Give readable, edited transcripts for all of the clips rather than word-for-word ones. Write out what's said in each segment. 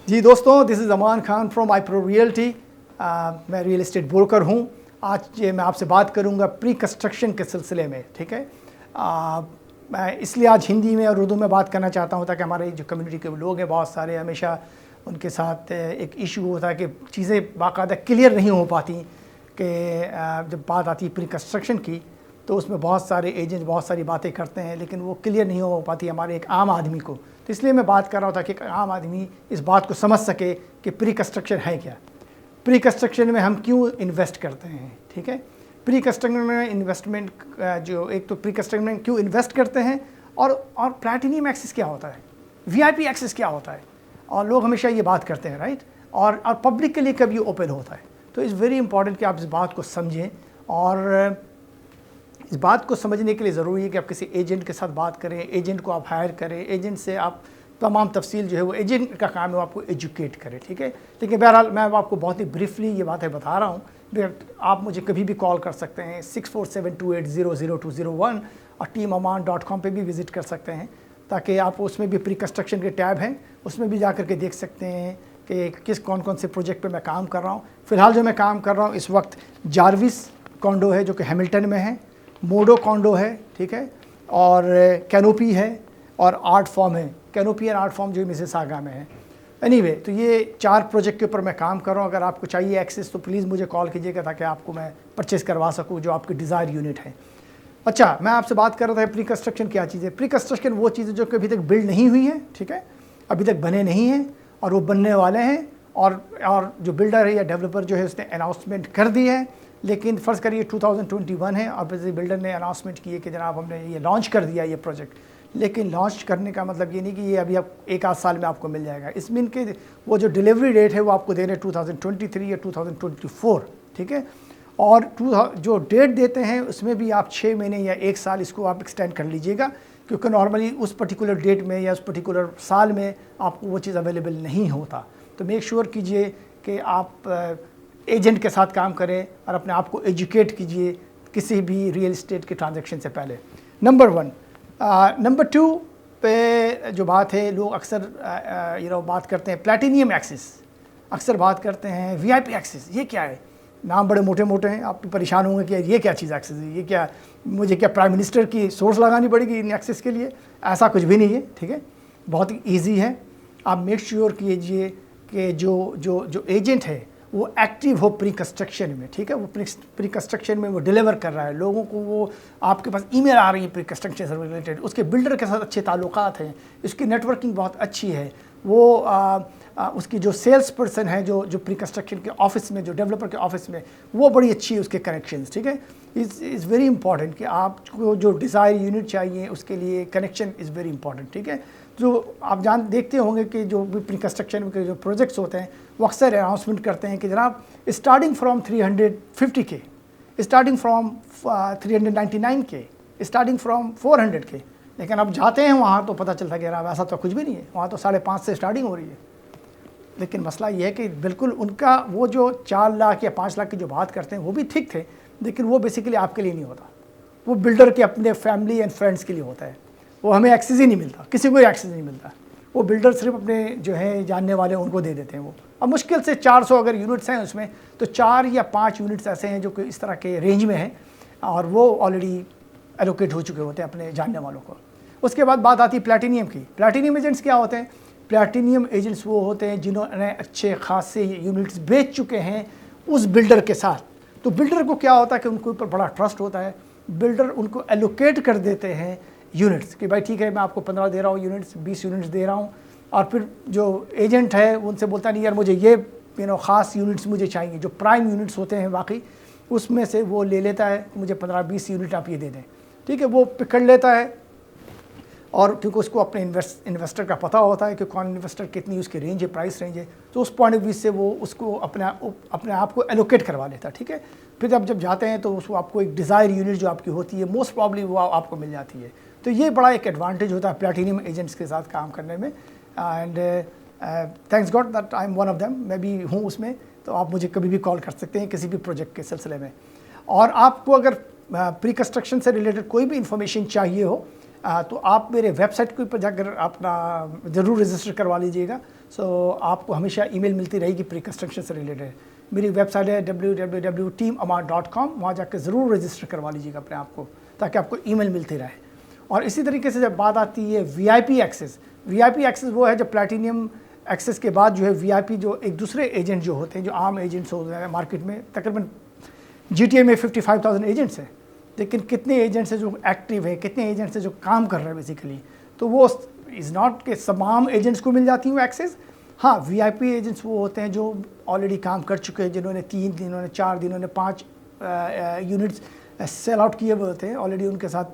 जी दोस्तों, this is Aman Khan from iPro Realty। मैं real estate broker हूँ। आज ये मैं आपसे बात करूँगा प्री कंस्ट्रक्शन के सिलसिले में, ठीक है। मैं इसलिए आज हिंदी में और उर्दू में बात करना चाहता हूँ ताकि हमारे जो कम्युनिटी के लोग हैं बहुत सारे, हमेशा उनके साथ एक इशू होता है कि चीज़ें बाकायदा क्लियर नहीं हो पाती कि जब बात आती है प्री कंस्ट्रक्शन की तो उसमें बहुत सारे एजेंट बहुत सारी बातें करते हैं लेकिन वो क्लियर नहीं हो पाती हमारे एक आम आदमी को। तो इसलिए मैं बात कर रहा था कि एक आम आदमी इस बात को समझ सके कि प्री कंस्ट्रक्शन है क्या, प्री कंस्ट्रक्शन में हम क्यों इन्वेस्ट करते हैं, ठीक है। प्री कंस्ट्रक्शन में इन्वेस्टमेंट जो एक तो प्री कंस्ट्रक्शन में क्यों इन्वेस्ट करते हैं और प्लैटिनम एक्सेस क्या होता है, VIP एक्सेस क्या होता है, और लोग हमेशा ये बात करते हैं, राइट। और पब्लिक के लिए कब ये ओपन होता है। तो इट्स वेरी इंपॉर्टेंट कि आप इस बात को समझें, और इस बात को समझने के लिए ज़रूरी है कि आप किसी एजेंट के साथ बात करें, एजेंट को आप हायर करें, एजेंट से आप तमाम तफसील जो है वो एजेंट का काम है वो आपको एजुकेट करें, ठीक है। लेकिन बहरहाल मैं आपको बहुत ही ब्रीफली ये बातें बता रहा हूँ। आप मुझे कभी भी कॉल कर सकते हैं 6472800201 और teamaman.com पे भी विज़िट कर सकते हैं, ताकि आप उसमें भी प्री कंस्ट्रक्शन के टैब हैं, उसमें भी जा कर के देख सकते हैं कि कौन कौन से प्रोजेक्ट पे मैं काम कर रहा हूँ। फ़िलहाल जो मैं काम कर रहा हूँ इस वक्त जार्विस कॉन्डो है जो कि हैमिल्टन में है, मोडो कॉन्डो है, ठीक है, और कैनोपी है और आर्ट फॉर्म है। कैनोपी और आर्ट फॉर्म जो मिसिसागा में है। एनीवे, तो ये 4 प्रोजेक्ट के ऊपर मैं काम कर रहा हूँ। अगर आपको चाहिए एक्सेस तो प्लीज़ मुझे कॉल कीजिएगा ताकि आपको मैं परचेज़ करवा सकूँ जो आपकी डिज़ायर यूनिट है। अच्छा, मैं आपसे बात कर रहा था प्री कंस्ट्रक्शन क्या चीज़ है। प्री कंस्ट्रक्शन वो चीज़ें जो अभी तक बिल्ड नहीं हुई हैं, ठीक है, अभी तक बने नहीं हैं और वो बनने वाले हैं, और जो बिल्डर है या डेवलपर जो है उसने अनाउंसमेंट कर दी है। लेकिन फ़र्ज़ करिए 2021 है और बिल्डर ने अनाउंसमेंट की है कि जनाब हमने ये लॉन्च कर दिया ये प्रोजेक्ट, लेकिन लॉन्च करने का मतलब ये नहीं कि ये अभी आप 1 आध साल में आपको मिल जाएगा। इसमें इनके वो जो डिलीवरी डेट है वो आपको दे रहे हैं 2023 या 2024, ठीक है। और जो डेट देते हैं उसमें भी आप 6 महीने या 1 साल इसको आप एक्सटेंड कर लीजिएगा, क्योंकि नॉर्मली उस पर्टिकुलर डेट में या उस पर्टिकुलर साल में आपको वो चीज़ अवेलेबल नहीं होता। तो मेक श्योर कीजिए कि आप एजेंट के साथ काम करें और अपने आप को एजुकेट कीजिए किसी भी रियल एस्टेट के ट्रांजैक्शन से पहले। नंबर 1। नंबर 2 पे जो बात है, लोग अक्सर बात करते हैं प्लैटिनम एक्सेस, अक्सर बात करते हैं VIP एक्सेस। ये क्या है? नाम बड़े मोटे मोटे हैं, आप परेशान होंगे कि ये क्या चीज़ एक्सेस है, ये क्या, मुझे क्या प्राइम मिनिस्टर की सोर्स लगानी पड़ेगी इन एक्सेस के लिए? ऐसा कुछ भी नहीं है, ठीक है, बहुत ही ईजी है। आप मेक श्योर कीजिए कि जो एजेंट है वो एक्टिव हो प्री कंस्ट्रक्शन में, ठीक है। वो प्री कंस्ट्रक्शन में वो डिलीवर कर रहा है लोगों को, वो आपके पास ईमेल आ रही है प्री कंस्ट्रक्शन से रिलेटेड, उसके बिल्डर के साथ अच्छे ताल्लुकात हैं, उसकी नेटवर्किंग बहुत अच्छी है, वो उसकी जो सेल्स पर्सन है जो प्री कंस्ट्रक्शन के ऑफिस में, जो डेवलपर के ऑफिस में, वो बड़ी अच्छी है उसके कनेक्शंस, ठीक है। इज़ वेरी इंपॉर्टेंट कि आपको जो डिज़ायर यूनिट चाहिए उसके लिए कनेक्शन इज़ वेरी इंपॉर्टेंट, ठीक है। जो आप देखते होंगे कि जो भी प्री कंस्ट्रक्शन के जो प्रोजेक्ट्स होते हैं वो अक्सर अनाउंसमेंट करते हैं कि जनाब starting from 350K, starting from 399K, starting from 400K। लेकिन अब जाते हैं वहाँ तो पता चलता है कि जनाब ऐसा तो कुछ भी नहीं है, वहाँ तो 5.5 से स्टार्टिंग हो रही है। लेकिन मसला ये है कि बिल्कुल उनका वो जो 4 लाख या 5 लाख की जो बात करते हैं वो भी ठीक थे, लेकिन वो बेसिकली आपके लिए नहीं होता, वो बिल्डर के अपने फैमिली एंड फ्रेंड्स के लिए होता है। वो हमें एक्सेस ही नहीं मिलता, किसी को एक्सेस नहीं मिलता, वो बिल्डर सिर्फ अपने जो है जानने वाले उनको दे देते हैं वो। अब मुश्किल से 400 अगर यूनिट्स हैं उसमें तो 4 या 5 यूनिट्स ऐसे हैं जो कि इस तरह के रेंज में हैं और वो ऑलरेडी एलोकेट हो चुके होते हैं अपने जानने वालों को। उसके बाद बात आती है प्लैटिनम की। प्लैटिनम एजेंट्स क्या होते हैं? प्लैटिनम एजेंट्स वो होते हैं जिन्होंने अच्छे खासे यूनिट्स बेच चुके हैं उस बिल्डर के साथ। तो बिल्डर को क्या होता है कि उनके ऊपर बड़ा ट्रस्ट होता है, बिल्डर उनको एलोकेट कर देते हैं यूनिट्स कि भाई ठीक है मैं आपको 15 दे रहा हूँ यूनिट्स, 20 यूनिट्स दे रहा हूँ। और फिर जो एजेंट है उनसे बोलता नहीं यार मुझे ये ख़ास यूनिट्स मुझे चाहिए, जो प्राइम यूनिट्स होते हैं वाकई उसमें से वो ले लेता है, मुझे 15-20 यूनिट आप ये दे दें, ठीक है। वो पकड़ लेता है और क्योंकि उसको अपने इन्वेस्टर का पता होता है कि कौन इन्वेस्टर कितनी उसकी रेंज है, प्राइस रेंज है, तो उस पॉइंट ऑफ व्यू से वो उसको अपने आप को एलोकेट करवा लेता है, ठीक है। फिर जब जाते हैं तो उसको आपको एक डिज़ायर यूनिट जो आपकी होती है मोस्ट प्रॉब्ली वो आपको मिल जाती है। तो ये बड़ा एक एडवांटेज होता है प्लैटिनम एजेंट्स के साथ काम करने में। And thanks God that I am one of them, मैं भी हूँ उसमें। तो आप मुझे कभी भी कॉल कर सकते हैं किसी भी प्रोजेक्ट के सिलसिले में। और आपको अगर प्री कंस्ट्रक्शन से रिलेटेड कोई भी इंफॉर्मेशन चाहिए हो तो आप मेरे वेबसाइट के ऊपर जाकर अपना ज़रूर रजिस्टर करवा लीजिएगा। सो आपको हमेशा ईमेल मिलती रहेगी प्री कंस्ट्रक्शन से रिलेटेड। मेरी वेबसाइट है www.teamamar.com, वहाँ जाकर ज़रूर रजिस्टर करवा लीजिएगा अपने आप को, ताकि आपको ईमेल मिलती रहे। और इसी तरीके से जब बात आती है VIP एक्सेस, VIP एक्सेस वो है जब प्लैटिनियम एक्सेस के बाद जो है VIP जो एक दूसरे एजेंट जो होते हैं, जो आम एजेंट्स होते हैं मार्केट में, तकरीबन GTA में 55,000 एजेंट्स हैं, लेकिन कितने एजेंट्स हैं जो एक्टिव है, कितने एजेंट्स हैं जो काम कर रहे हैं बेसिकली, तो वो इज़ नॉट कि तमाम एजेंट्स को मिल जाती है एक्सेस। हाँ, VIP एजेंट्स वो होते हैं जो ऑलरेडी काम कर चुके हैं, जिन्होंने 3 दिन, जिन्होंने 4 दिन, जिन्होंने 5 यूनिट्स सेल आउट किए हुए होते हैं, ऑलरेडी उनके साथ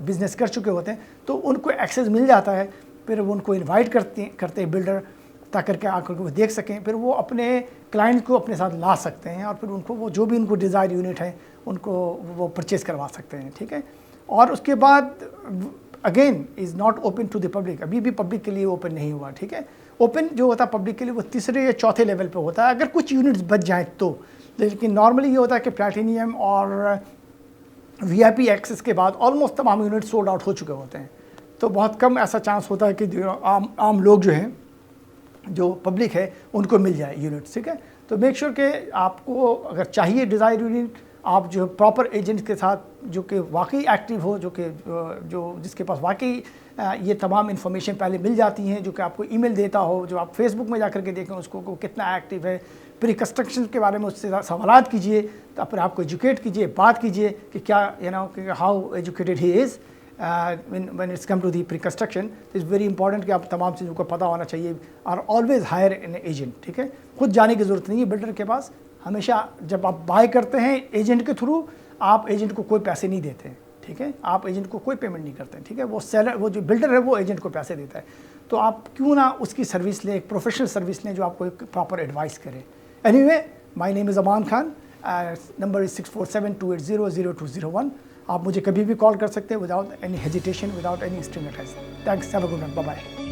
बिजनेस कर चुके होते हैं, तो उनको एक्सेस मिल जाता है। फिर वो उनको इनवाइट करते हैं बिल्डर, ताकि क्या आकर वो देख सकें, फिर वो अपने क्लाइंट को अपने साथ ला सकते हैं और फिर उनको वो जो भी उनको डिज़ायर यूनिट है उनको वो परचेज़ करवा सकते हैं, ठीक है। और उसके बाद again is not open to the public, अभी भी पब्लिक के लिए ओपन नहीं हुआ, ठीक है। ओपन जो होता है पब्लिक के लिए वो तीसरे या चौथे लेवल पे होता है, अगर कुछ यूनिट्स बच जाएँ तो। लेकिन नॉर्मली ये होता है कि प्लैटिनियम और VIP एक्सेस के बाद ऑलमोस्ट तमाम यूनिट सोल्ड आउट हो चुके होते हैं, तो बहुत कम ऐसा चांस होता है कि जो आम लोग जो हैं, जो पब्लिक है, उनको मिल जाए यूनिट्स, ठीक है। तो मेक श्योर कि आपको अगर चाहिए डिज़ायर यूनिट, आप जो प्रॉपर एजेंट के साथ जो कि वाकई एक्टिव हो, जो जिसके पास वाकई ये तमाम इन्फॉर्मेशन पहले मिल जाती हैं, जो कि आपको ईमेल देता हो, जो आप फेसबुक में जाकर के देखें उसको को कितना एक्टिव है, प्री कंस्ट्रक्शन के बारे में उससे सवालात कीजिए, तो अपने आप को एजुकेट कीजिए, बात कीजिए कि क्या how educated he is when it's come to the pre-construction। Is very important कि आप तमाम चीज़ों को पता होना चाहिए। और ऑलवेज़ हायर एन एजेंट, ठीक है। खुद जाने की ज़रूरत नहीं है बिल्डर के पास। हमेशा जब आप बाय करते हैं एजेंट के थ्रू, आप एजेंट को कोई पैसे नहीं देते हैं, ठीक है। आप एजेंट को कोई पेमेंट नहीं करते हैं, ठीक है। वो सेलर, वो जो बिल्डर है वो एजेंट को पैसे देता है, तो आप क्यों ना उसकी सर्विस लें, एक प्रोफेशनल सर्विस लें जो आपको एक प्रॉपर एडवाइस करे। Anyway, my name is Aman Khan, number is 6472800201। आप मुझे कभी भी कॉल कर सकते हैं without any hesitation, without any string attach. Thanks, have a good night, bye bye.